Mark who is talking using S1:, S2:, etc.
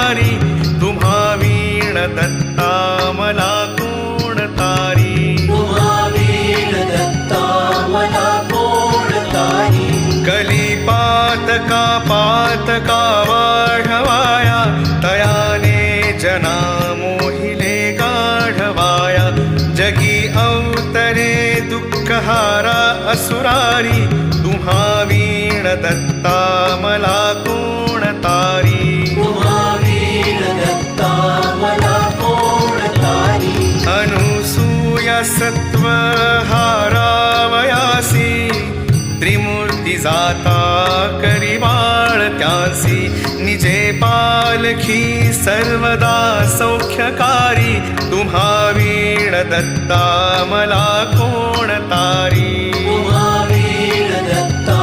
S1: असुरारी तुम्हा वीण दत्ता मला कोण तारी कलिपातका पातका वाढवाया तयाने जना मोहिले गाढवाया जगी अवतरे दुःखहारा असुरारी तुम्हा वीण दत्ता मला कोण तारी अनुसूया सत्वहारावयासी त्रिमूर्ती जाता करी बाळत्यासी निजे पालखी सर्वदा सौख्यकारी तुम्हा वीण दत्ता मला कोण तारी